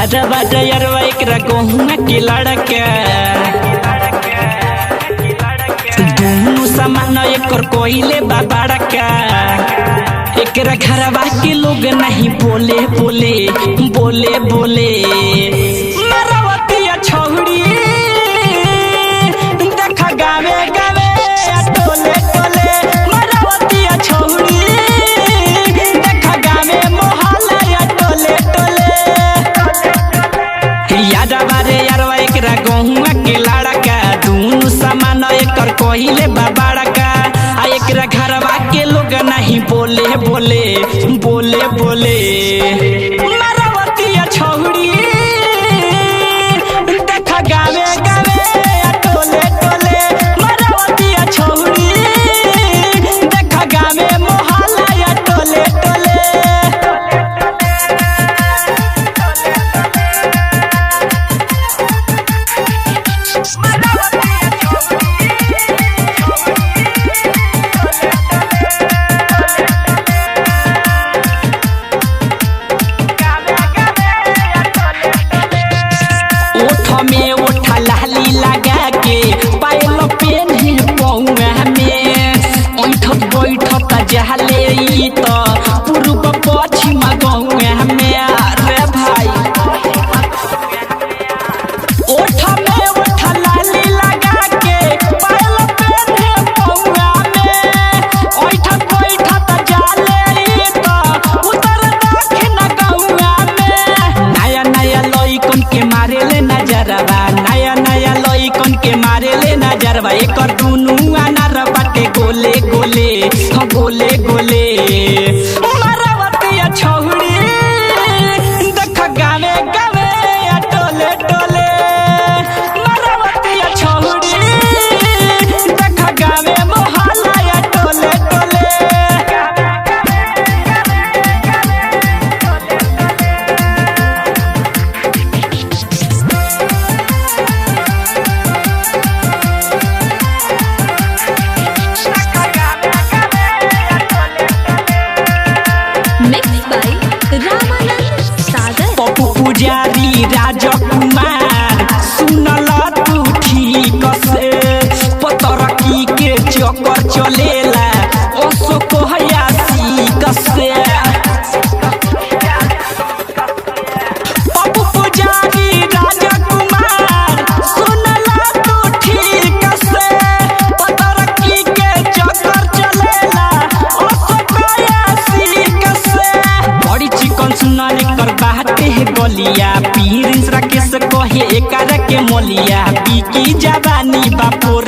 याद बाजा यारवा एकरा गहुआ के लड़का दोनों समान एकर कोइले बाबाड़का एकरा घरवा के लोग नहीं बोले बोले बोले बोले मरवतिया छौड़ी देखा गावे गावे टोले टोले मरवतिया छौड़ी देखा गावे मोहल्ला टोले टोले याद बारे यारवा एकरा गहुआ के लड़का दोनों समान एकर कोइले बाबाड़का आ एकरा घरवा के लोग नहीं बोले बोले बोले बोले मरवतिया छौड़ी देखा गावे गावे टोले टोले मरवतिया छौड़ी देखा गावे मोहल्ला टोले टोले में ओठा लाली लगा के पायल पेन्ही पौआ में ऐठत बैठत जहले त पूर्व पश्चिम गौआ में रे भाई ओठा में ओठा लाली लगा के पायल पेन्ही पौआ में ऐठत बैठत जहले त उतर दक्षिण गौआ में नया नया लइकन के मारे ले नया नया लइकन के मारे ले नजरवा एकर दुनू अनार बाटे गोले गोले गोले गोले मरवतिया छौड़ी देख गावे गावे टोले टोले मरवतिया छौड़ी देख गावे मोहल्ला टोले टोले पप्पू पुजारी राजकुमार सुनल तू ठीक से पतरकी के चक्कर चलेला अशोक हयासी कसे पप्पू पुजारी राजकुमार सुनल तू ठीक से पतरकी के चक्कर चलेला अशोक हयासी कसे बड़ी चिकन सुनाने कर बाटे गलिया पीर राकेश कहे एकर के मोलिया पी की जवानी बापो